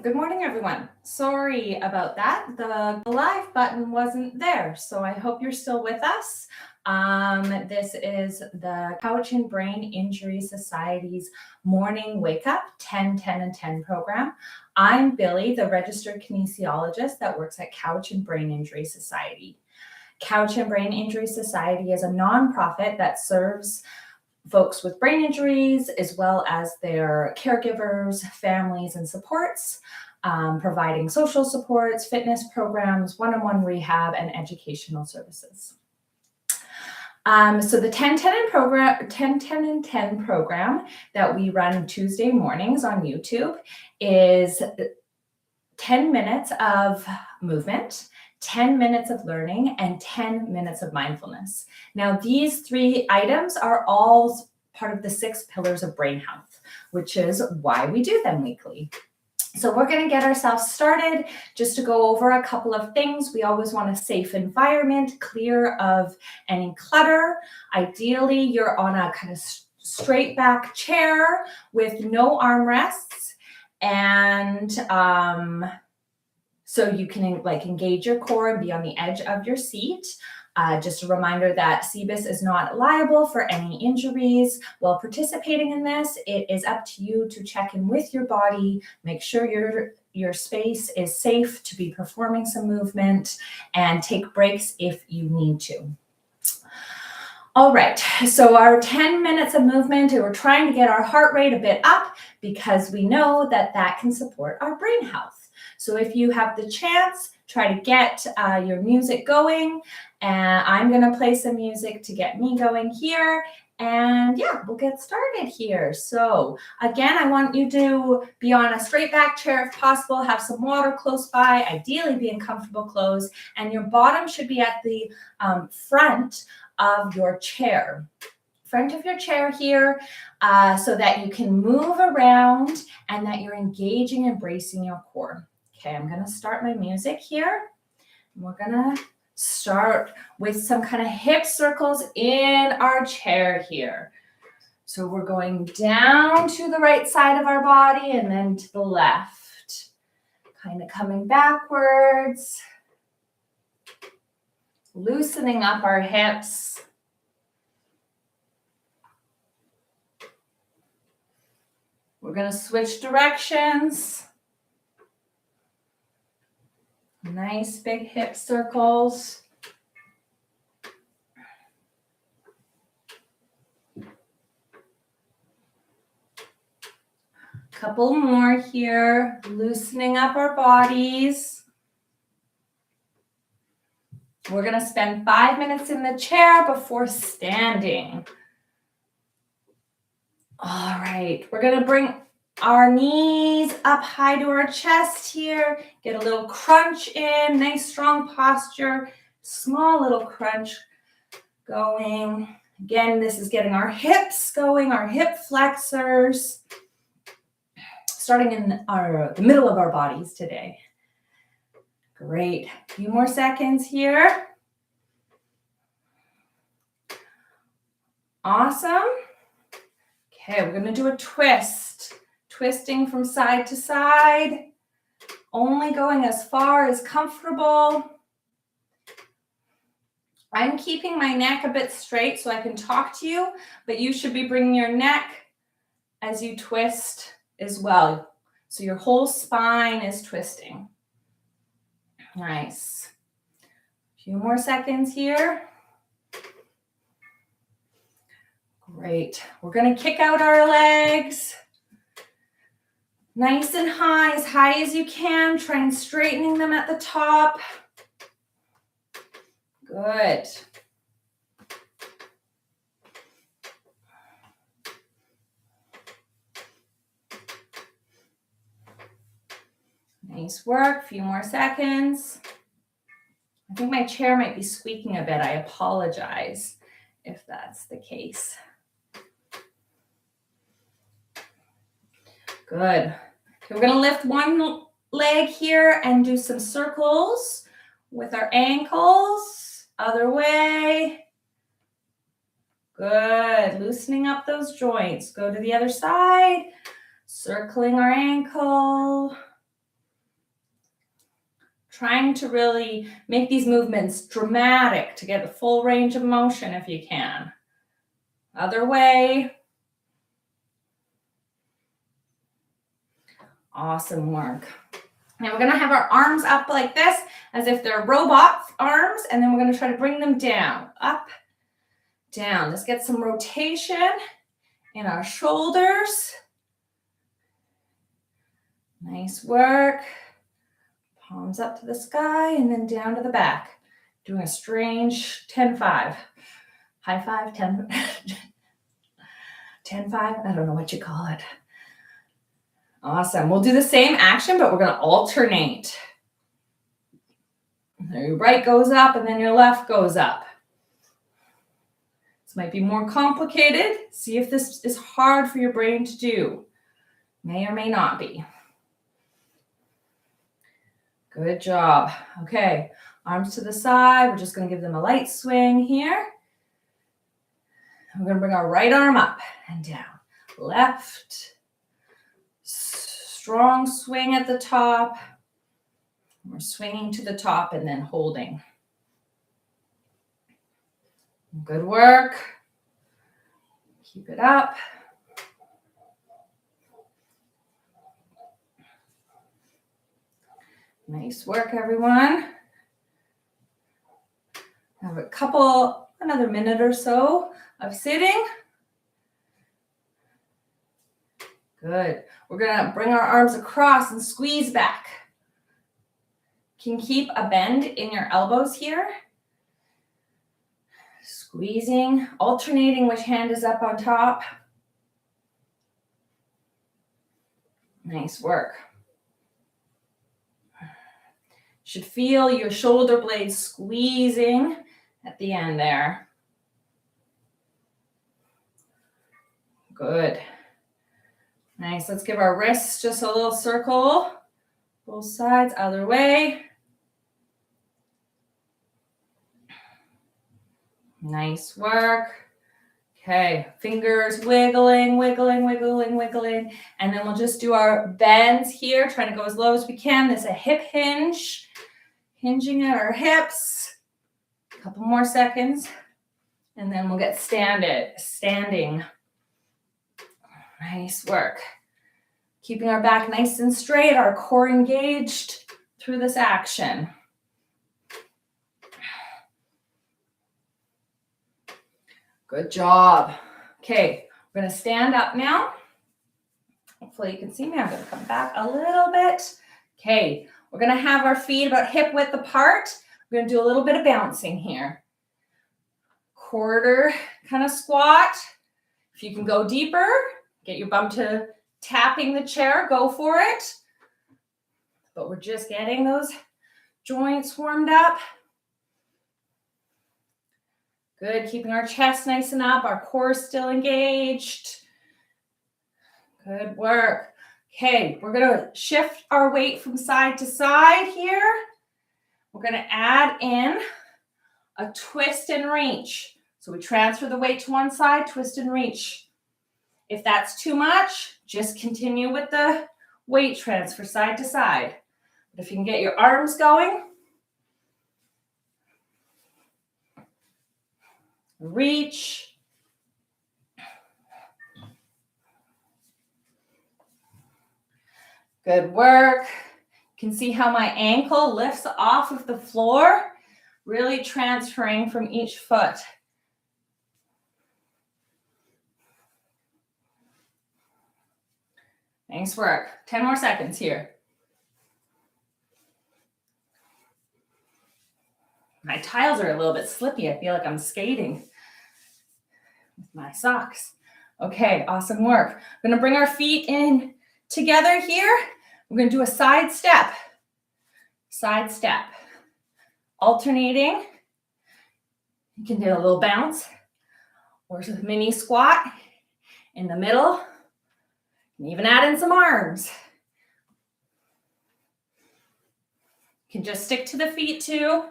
Good morning, everyone. Sorry about that. The live button wasn't there, so I hope you're still with us. This is the Couch and Brain Injury Society's morning wake up 10, 10, and 10 program. I'm Billy, the registered kinesiologist that works at Couch and Brain Injury Society. Couch and Brain Injury Society is a nonprofit that serves folks with brain injuries, as well as their caregivers, families, and supports, providing social supports, fitness programs, one-on-one rehab, and educational services. So the 10, 10, and program, 10, 10, and 10 program that we run Tuesday mornings on YouTube is 10 minutes of movement, 10 minutes of learning, and 10 minutes of mindfulness. Now, these three items are all part of the 6 pillars of brain health, which is why we do them weekly. So we're going to get ourselves started. Just to go over a couple of things, we always want a safe environment, clear of any clutter. Ideally, you're on a kind of straight back chair with no armrests, and so you can engage your core and be on the edge of your seat. Just a reminder that CBIS is not liable for any injuries while participating in this. It is up to you to check in with your body, make sure your space is safe to be performing some movement, and take breaks if you need to. All right, so our 10 minutes of movement, we're trying to get our heart rate a bit up because we know that that can support our brain health. So if you have the chance, try to get your music going. And I'm going to play some music to get me going here. And yeah, we'll get started here. So again, I want you to be on a straight back chair if possible, have some water close by, ideally be in comfortable clothes, and your bottom should be at the front of your chair. Front of your chair here, so that you can move around and that you're engaging and bracing your core. Okay, I'm going to start my music here. We're going to start with some kind of hip circles in our chair here. So we're going down to the right side of our body and then to the left. Kind of coming backwards. Loosening up our hips. We're going to switch directions. Nice big hip circles. Couple more here, loosening up our bodies. We're going to spend 5 minutes in the chair before standing. All right, we're going to bring our knees up high to our chest here. Get a little crunch in, nice strong posture, small little crunch going. Again, this is getting our hips going, our hip flexors, starting in the middle of our bodies today. Great. A few more seconds here. Awesome. Okay, we're going to do a twist. Twisting from side to side, only going as far as comfortable. I'm keeping my neck a bit straight so I can talk to you, but you should be bringing your neck as you twist as well. So your whole spine is twisting. Nice. A few more seconds here. Great. We're going to kick out our legs. Nice and high as you can. Try and straightening them at the top. Good. Nice work. A few more seconds. I think my chair might be squeaking a bit. I apologize if that's the case. Good. Okay, we're going to lift one leg here and do some circles with our ankles. Other way. Good. Loosening up those joints. Go to the other side. Circling our ankle. Trying to really make these movements dramatic to get the full range of motion if you can. Other way. Awesome work. Now we're going to have our arms up like this as if they're robot arms, and then we're going to try to bring them down, up, down. Let's get some rotation in our shoulders. Nice work. Palms up to the sky and then down to the back. Doing a strange 10-5. High five, 10, 10-5. I don't know what you call it. Awesome. We'll do the same action, but we're going to alternate. Your right goes up and then your left goes up. This might be more complicated. See if this is hard for your brain to do. May or may not be. Good job. Okay, arms to the side. We're just going to give them a light swing here. We're going to bring our right arm up and down. Left. Strong swing at the top. We're swinging to the top and then holding. Good work. Keep it up. Nice work, everyone. Have another minute or so of sitting. Good. We're going to bring our arms across and squeeze back. Can keep a bend in your elbows here. Squeezing, alternating which hand is up on top. Nice work. Should feel your shoulder blades squeezing at the end there. Good. Nice. Let's give our wrists just a little circle. Both sides, other way. Nice work. Okay, fingers wiggling, wiggling, wiggling, wiggling. And then we'll just do our bends here, trying to go as low as we can. This is a hip hinge. Hinging at our hips. A couple more seconds. And then we'll get standing. Nice work. Keeping our back nice and straight, our core engaged through this action. Good job. Okay, we're going to stand up now. Hopefully you can see me. I'm going to come back a little bit. Okay, we're going to have our feet about hip width apart. We're going to do a little bit of bouncing here. Quarter kind of squat. If you can go deeper, get your bum to tapping the chair, go for it. But we're just getting those joints warmed up. Good, keeping our chest nice and up, our core still engaged. Good work. Okay, we're gonna shift our weight from side to side here. We're gonna add in a twist and reach. So we transfer the weight to one side, twist and reach. If that's too much, just continue with the weight transfer side to side. But if you can get your arms going, reach. Good work. You can see how my ankle lifts off of the floor, really transferring from each foot. Nice work. 10 more seconds here. My tiles are a little bit slippy. I feel like I'm skating with my socks. Okay, awesome work. We're going to bring our feet in together here. We're going to do a side step. Side step. Alternating. You can do a little bounce or a mini squat in the middle. And even add in some arms. You can just stick to the feet too.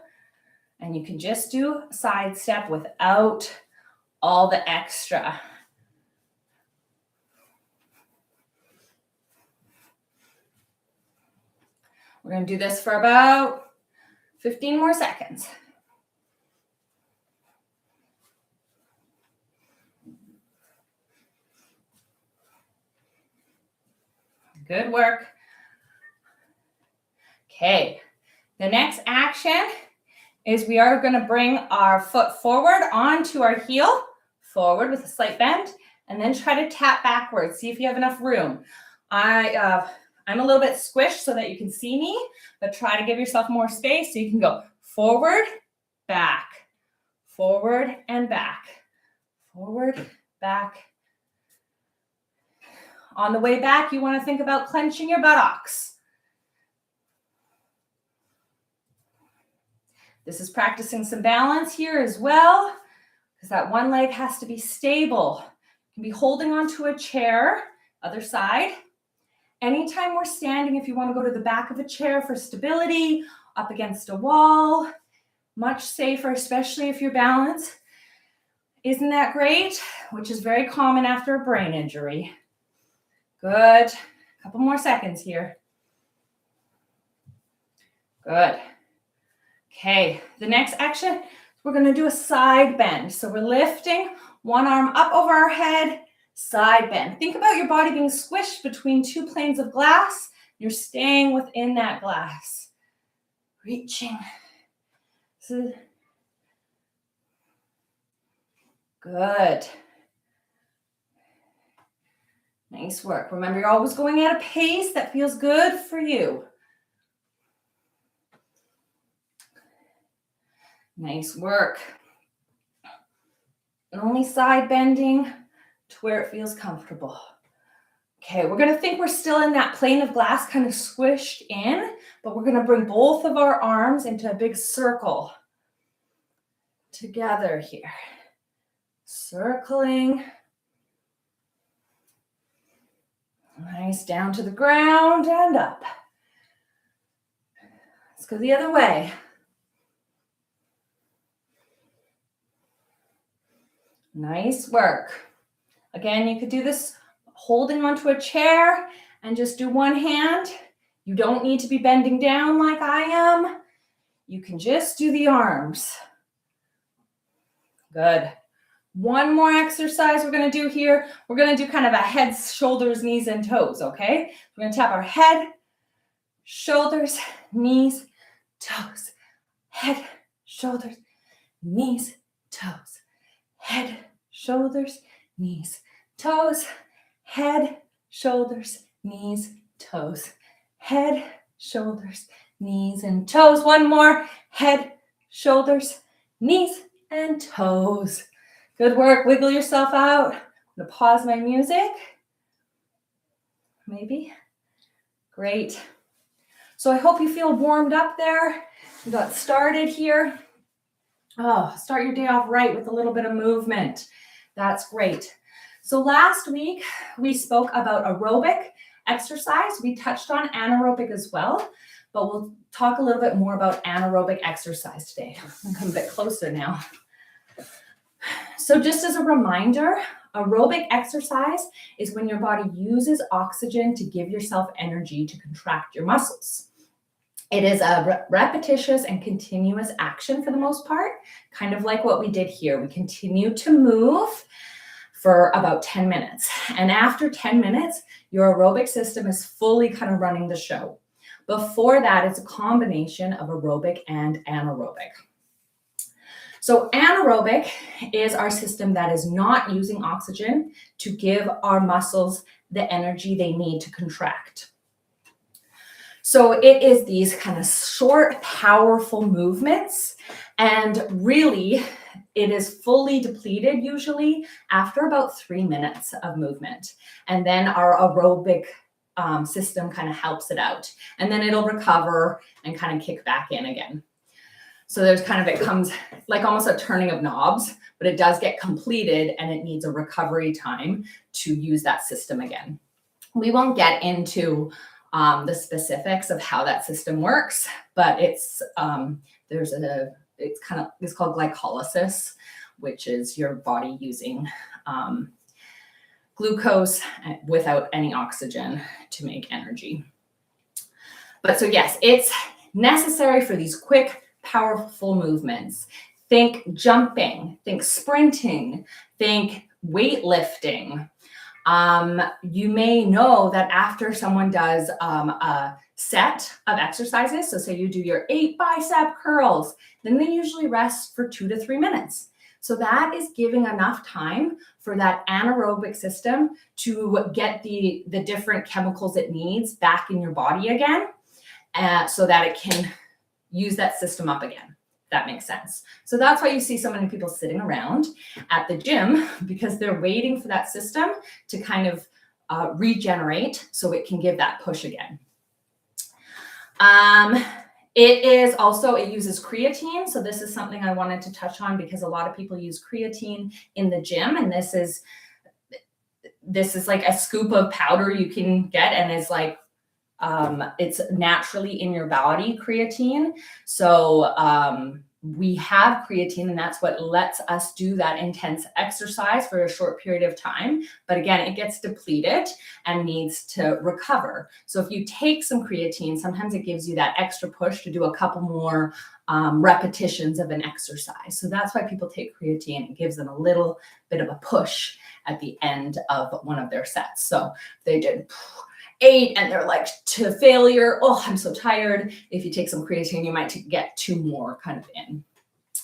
And you can just do a side step without all the extra. We're going to do this for about 15 more seconds. Good work. Okay, the next action is we are going to bring our foot forward onto our heel, forward with a slight bend, and then try to tap backwards. See if you have enough room. I'm a little bit squished so that you can see me, but try to give yourself more space so you can go forward, back, forward and back, forward, back. On the way back, you want to think about clenching your buttocks. This is practicing some balance here as well, because that one leg has to be stable. You can be holding onto a chair, other side. Anytime we're standing, if you want to go to the back of a chair for stability, up against a wall, much safer, especially if your balance isn't that great, which is very common after a brain injury. Good. A couple more seconds here. Good. Okay, the next action, we're going to do a side bend. So we're lifting one arm up over our head, side bend. Think about your body being squished between two planes of glass. You're staying within that glass. Reaching. So, good. Nice work. Remember, you're always going at a pace that feels good for you. Nice work. And only side bending to where it feels comfortable. Okay, we're going to think we're still in that plane of glass, kind of squished in, but we're going to bring both of our arms into a big circle together here. Circling. Nice, down to the ground and up. Let's go the other way. Nice work. Again, you could do this holding onto a chair and just do one hand. You don't need to be bending down like I am. You can just do the arms. Good. One more exercise we're going to do here. We're going to do kind of a head, shoulders, knees, and toes, okay? We're going to tap our head, shoulders, knees, toes. Head, shoulders, knees, toes. Head, shoulders, knees, toes. Head, shoulders, knees, toes. Head, shoulders, knees, and toes. One more. Head, shoulders, knees, and toes. Good work. Wiggle yourself out. I'm going to pause my music. Maybe. Great. So I hope you feel warmed up there. We got started here. Oh, start your day off right with a little bit of movement. That's great. So last week we spoke about aerobic exercise. We touched on anaerobic as well, but we'll talk a little bit more about anaerobic exercise today. I'm come a bit closer now. So just as a reminder, aerobic exercise is when your body uses oxygen to give yourself energy to contract your muscles. It is a repetitious and continuous action for the most part, kind of like what we did here. We continue to move for about 10 minutes. And after 10 minutes, your aerobic system is fully kind of running the show. Before that, it's a combination of aerobic and anaerobic. So anaerobic is our system that is not using oxygen to give our muscles the energy they need to contract. So it is these kind of short, powerful movements, and really it is fully depleted usually after about 3 minutes of movement. And then our aerobic system kind of helps it out, and then it'll recover and kind of kick back in again. So there's kind of, it comes like almost a turning of knobs, but it does get completed and it needs a recovery time to use that system again. We won't get into the specifics of how that system works, but it's it's called glycolysis, which is your body using glucose without any oxygen to make energy. But so yes, it's necessary for these quick, powerful movements. Think jumping, think sprinting, think weightlifting. You may know that after someone does a set of exercises, so say you do your 8 bicep curls, then they usually rest for 2 to 3 minutes. So that is giving enough time for that anaerobic system to get the different chemicals it needs back in your body again, so that it can use that system up again. That makes sense. So that's why you see so many people sitting around at the gym, because they're waiting for that system to kind of regenerate so it can give that push again. It uses creatine. So this is something I wanted to touch on because a lot of people use creatine in the gym, and this is like a scoop of powder you can get, and it's like it's naturally in your body, creatine. So we have creatine, and that's what lets us do that intense exercise for a short period of time. But again, it gets depleted and needs to recover. So if you take some creatine, sometimes it gives you that extra push to do a couple more repetitions of an exercise. So that's why people take creatine. It gives them a little bit of a push at the end of one of their sets. So they did 8 and they're like to failure. Oh, I'm so tired. If you take some creatine, you might get 2 more kind of in.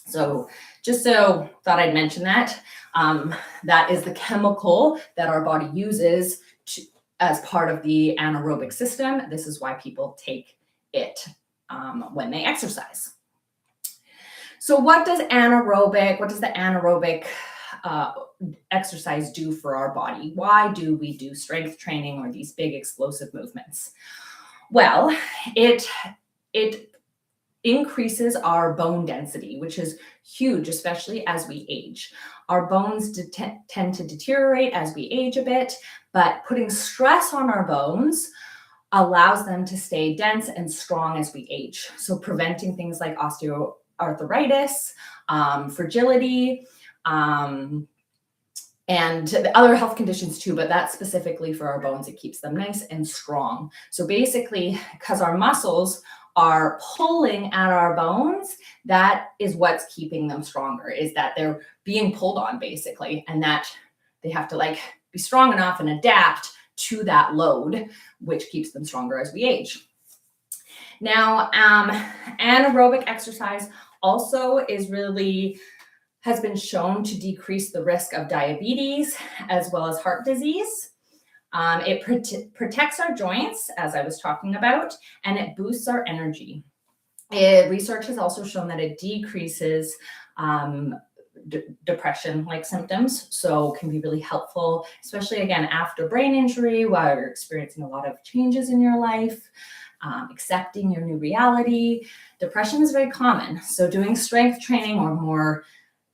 So just so thought I'd mention that. That is the chemical that our body uses as part of the anaerobic system. This is why people take it when they exercise. So what does the anaerobic exercise do for our body? Why do we do strength training or these big explosive movements? Well, it increases our bone density, which is huge, especially as we age. Our bones tend to deteriorate as we age a bit, but putting stress on our bones allows them to stay dense and strong as we age. So preventing things like osteoarthritis, fragility, and the other health conditions too, but that's specifically for our bones. It keeps them nice and strong. So basically, because our muscles are pulling at our bones, that is what's keeping them stronger, is that they're being pulled on basically, and that they have to like be strong enough and adapt to that load, which keeps them stronger as we age. Now, anaerobic exercise also has been shown to decrease the risk of diabetes as well as heart disease. It protects our joints, as I was talking about, and it boosts our energy. Research has also shown that it decreases depression-like symptoms, so can be really helpful, especially again after brain injury, while you're experiencing a lot of changes in your life, accepting your new reality. Depression is very common, so doing strength training or more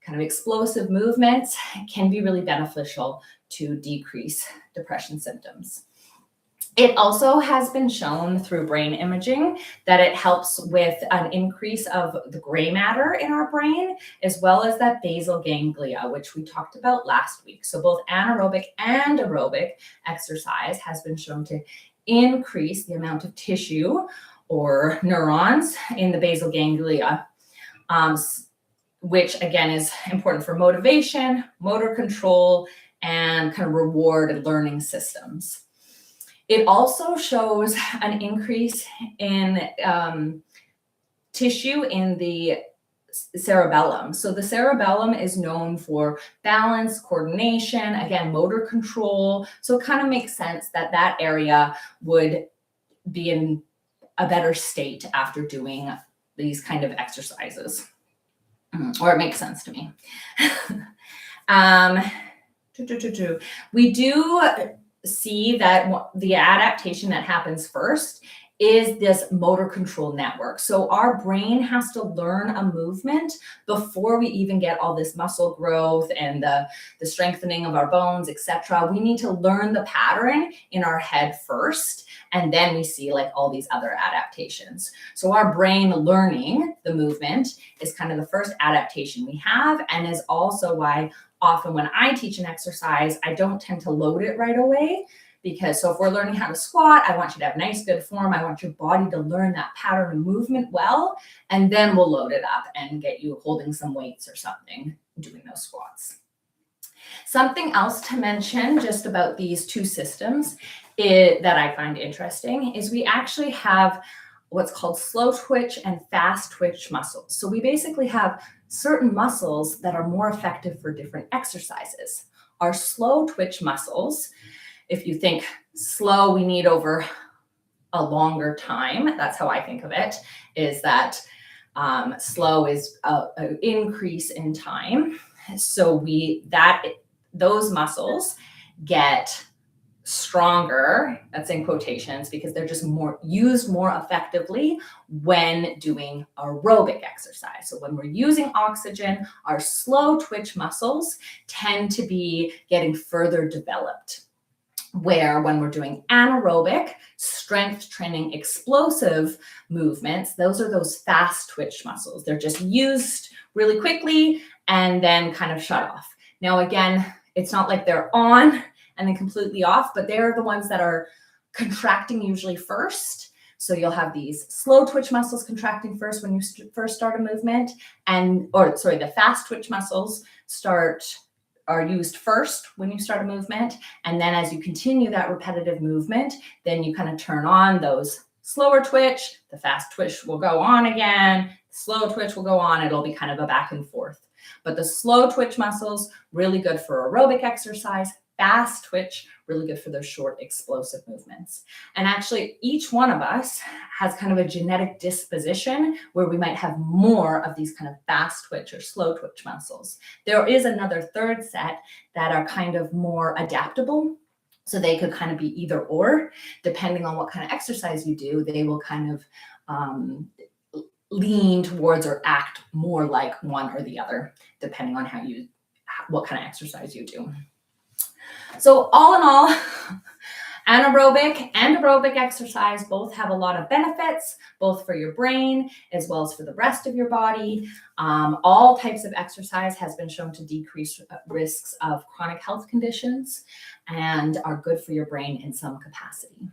kind of explosive movements can be really beneficial to decrease depression symptoms. It also has been shown through brain imaging that it helps with an increase of the gray matter in our brain, as well as that basal ganglia, which we talked about last week. So both anaerobic and aerobic exercise has been shown to increase the amount of tissue or neurons in the basal ganglia, which again is important for motivation, motor control, and kind of reward and learning systems. It also shows an increase in tissue in the cerebellum. So the cerebellum is known for balance, coordination, again, motor control. So it kind of makes sense that that area would be in a better state after doing these kind of exercises. Or it makes sense to me. We do see that the adaptation that happens first is this motor control network. So our brain has to learn a movement before we even get all this muscle growth and the strengthening of our bones, etc. We need to learn the pattern in our head first, and then we see like all these other adaptations. So our brain learning the movement is kind of the first adaptation we have, and is also why often when I teach an exercise, I don't tend to load it right away, Because so if we're learning how to squat, I want you to have nice, good form. I want your body to learn that pattern of movement well, and then we'll load it up and get you holding some weights or something, doing those squats. Something else to mention just about these two systems that I find interesting is we actually have what's called slow twitch and fast twitch muscles. So we basically have certain muscles that are more effective for different exercises. Our slow twitch muscles, if you think slow, we need over a longer time. That's how I think of it, is that slow is an increase in time. So those muscles get stronger, that's in quotations, because they're just used more effectively when doing aerobic exercise. So when we're using oxygen, our slow twitch muscles tend to be getting further developed. Where when we're doing anaerobic, strength training, explosive movements, those are those fast twitch muscles. They're just used really quickly and then kind of shut off. Now, again, it's not like they're on and then completely off, but they're the ones that are contracting usually first. So you'll have these slow twitch muscles contracting first when you first start a movement, the fast twitch muscles are used first when you start a movement. And then as you continue that repetitive movement, then you kind of turn on those slower twitch, the fast twitch will go on again, slow twitch will go on, it'll be kind of a back and forth. But the slow twitch muscles, really good for aerobic exercise. Fast twitch, really good for those short explosive movements. And actually, each one of us has kind of a genetic disposition where we might have more of these kind of fast twitch or slow twitch muscles. There is another third set that are kind of more adaptable. So they could kind of be either or, depending on what kind of exercise you do, they will kind of lean towards or act more like one or the other, depending on what kind of exercise you do. So all in all, anaerobic and aerobic exercise both have a lot of benefits, both for your brain as well as for the rest of your body. All types of exercise has been shown to decrease risks of chronic health conditions and are good for your brain in some capacity.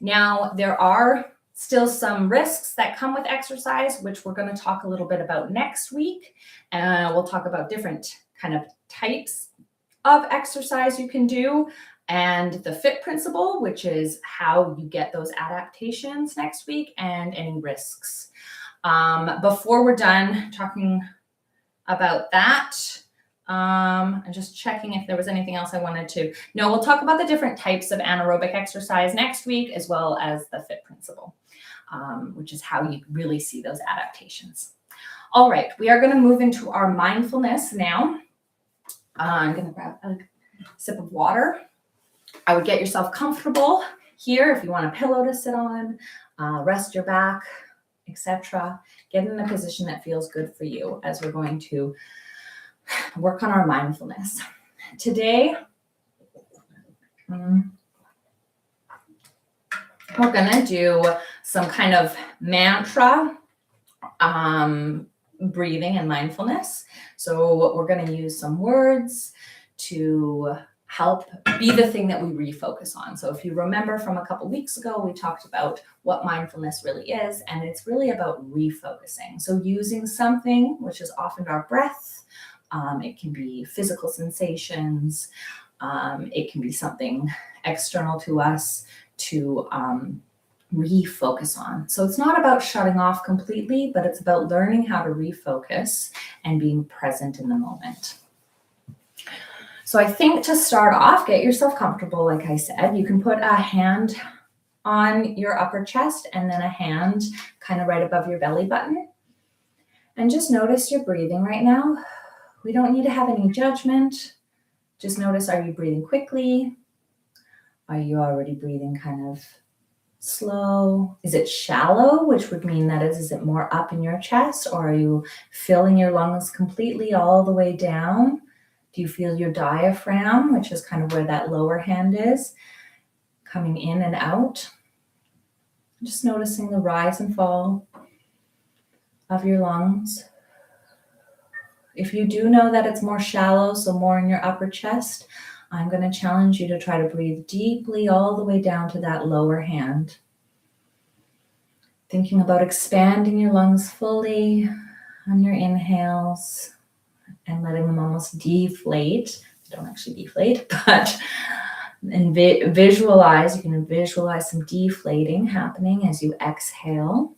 Now, there are still some risks that come with exercise, which we're going to talk a little bit about next week. We'll talk about different kind of types of exercise you can do, and the FIT principle, which is how you get those adaptations next week, and any risks. Before we're done talking about that, I'm just checking if there was anything else I wanted to. No, we'll talk about the different types of anaerobic exercise next week, as well as the FIT principle, which is how you really see those adaptations. All right, we are going to move into our mindfulness now. I'm going to grab a sip of water. I would get yourself comfortable here if you want a pillow to sit on, rest your back, etc. Get in a position that feels good for you as we're going to work on our mindfulness. Today, we're going to do some kind of mantra breathing and mindfulness. So we're going to use some words to help be the thing that we refocus on. So if you remember from a couple weeks ago, we talked about what mindfulness really is, and it's really about refocusing. So using something, which is often our breath, it can be physical sensations, it can be something external to us to refocus on. So it's not about shutting off completely, but it's about learning how to refocus and being present in the moment. So I think to start off, get yourself comfortable. Like I said, you can put a hand on your upper chest and then a hand kind of right above your belly button. And just notice your breathing right now. We don't need to have any judgment. Just notice, are you breathing quickly? Are you already breathing kind of slow? Is it shallow, which would mean that is it more up in your chest, or are you filling your lungs completely all the way down? Do you feel your diaphragm, which is kind of where that lower hand is, coming in and out? Just noticing the rise and fall of your lungs. If you do know that it's more shallow, so more in your upper chest, I'm going to challenge you to try to breathe deeply all the way down to that lower hand. Thinking about expanding your lungs fully on your inhales and letting them almost deflate. They don't actually deflate, but visualize, you can visualize some deflating happening as you exhale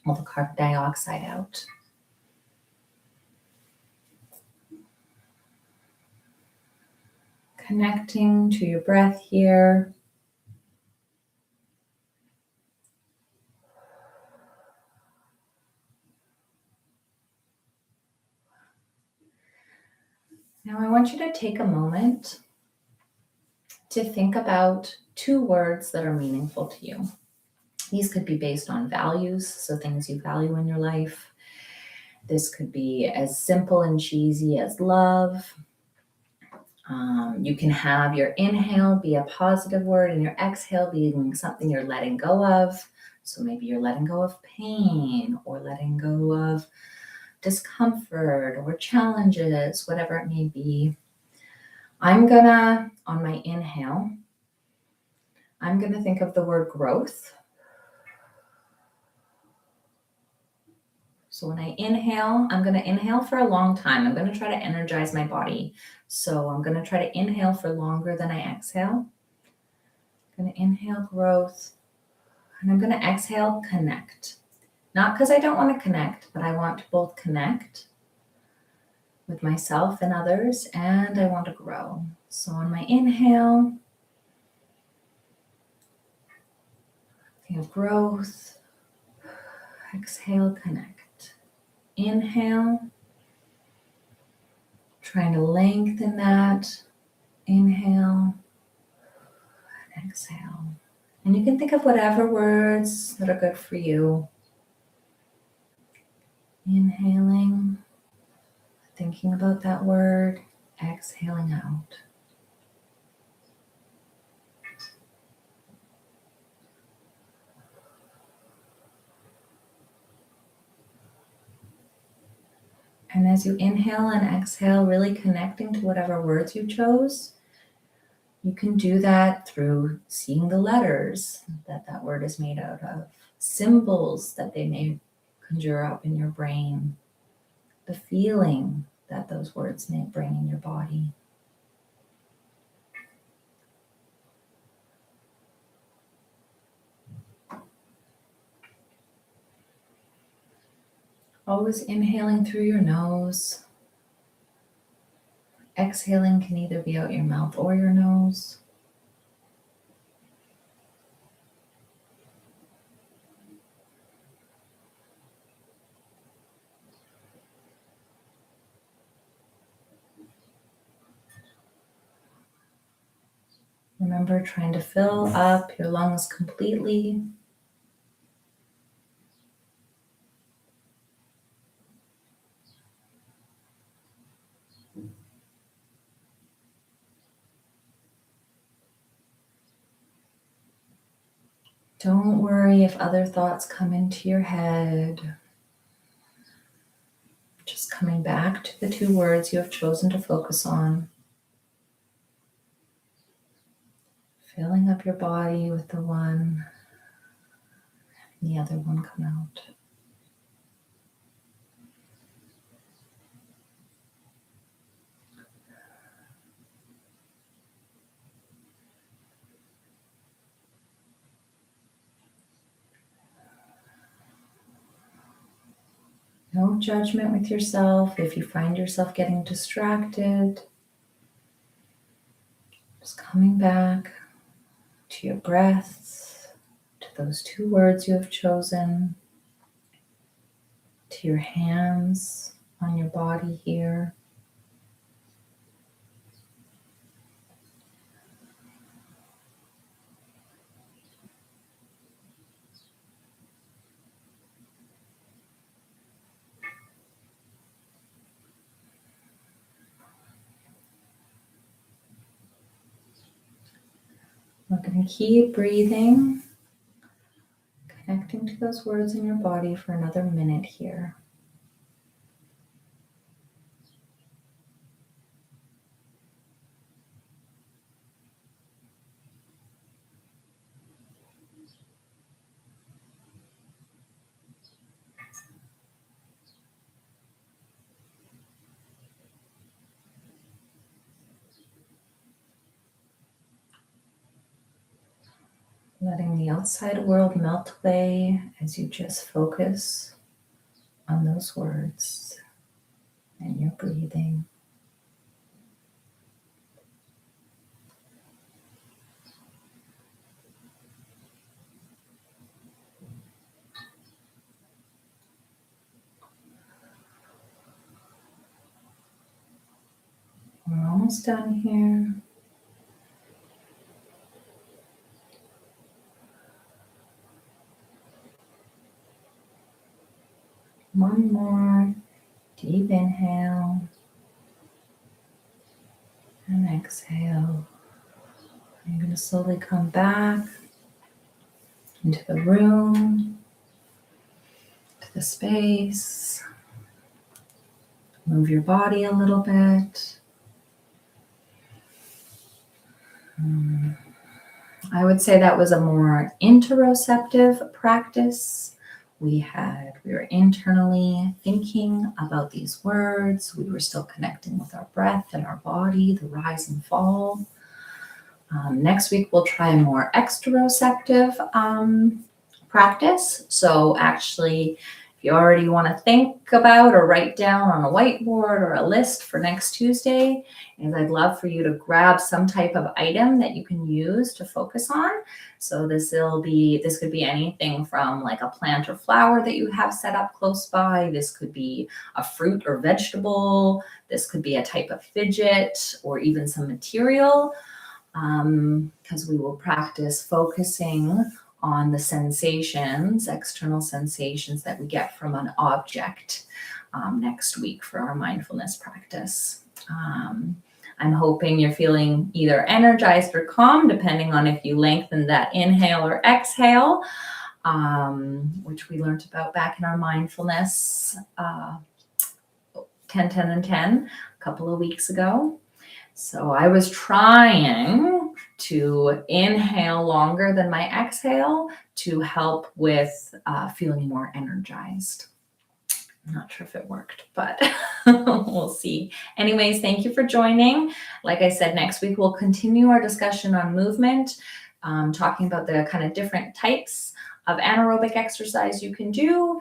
all the carbon dioxide out. Connecting to your breath here. Now I want you to take a moment to think about 2 words that are meaningful to you. These could be based on values, so things you value in your life. This could be as simple and cheesy as love. You can have your inhale be a positive word and your exhale being something you're letting go of. So maybe you're letting go of pain or letting go of discomfort or challenges, whatever it may be. On my inhale, I'm gonna think of the word growth. So when I inhale, I'm gonna inhale for a long time. I'm gonna try to energize my body. So I'm gonna try to inhale for longer than I exhale. I'm gonna inhale growth, and I'm gonna exhale connect. Not because I don't want to connect, but I want to both connect with myself and others, and I want to grow. So on my inhale, feel growth, exhale, connect. Inhale, trying to lengthen that. Inhale, and exhale. And you can think of whatever words that are good for you. Inhaling, thinking about that word, exhaling out. And as you inhale and exhale, really connecting to whatever words you chose, you can do that through seeing the letters that word is made out of, symbols that they may conjure up in your brain, the feeling that those words may bring in your body. Always inhaling through your nose. Exhaling can either be out your mouth or your nose. Remember trying to fill up your lungs completely. Don't worry if other thoughts come into your head. Just coming back to the 2 words you have chosen to focus on. Filling up your body with the one, and the other one come out. No judgment with yourself. If you find yourself getting distracted, just coming back to your breaths, to those 2 words you have chosen, to your hands on your body here. We're going to keep breathing, connecting to those words in your body for another minute here. letting the outside world melt away as you just focus on those words and your breathing. We're almost done here. One more deep inhale and exhale. You're going to slowly come back into the room, to the space. Move your body a little bit. I would say that was a more interoceptive practice. We were internally thinking about these words. We were still connecting with our breath and our body, the rise and fall. Next week, we'll try a more exteroceptive practice. So actually, if you already want to think about or write down on a whiteboard or a list for next Tuesday, and I'd love for you to grab some type of item that you can use to focus on. So this could be anything from like a plant or flower that you have set up close by. This could be a fruit or vegetable. This could be a type of fidget or even some material. Because we will practice focusing on the sensations, external sensations that we get from an object next week for our mindfulness practice. I'm hoping you're feeling either energized or calm, depending on if you lengthen that inhale or exhale, which we learned about back in our mindfulness 10, 10, and 10 a couple of weeks ago. So I was trying to inhale longer than my exhale to help with feeling more energized. I'm not sure if it worked, but we'll see. Anyways, thank you for joining. Like I said, next week we'll continue our discussion on movement, talking about the kind of different types of anaerobic exercise you can do,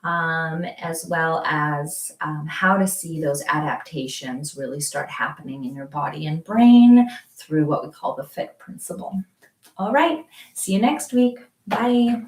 as well as how to see those adaptations really start happening in your body and brain through what we call the FIT principle. All right, see you next week. Bye.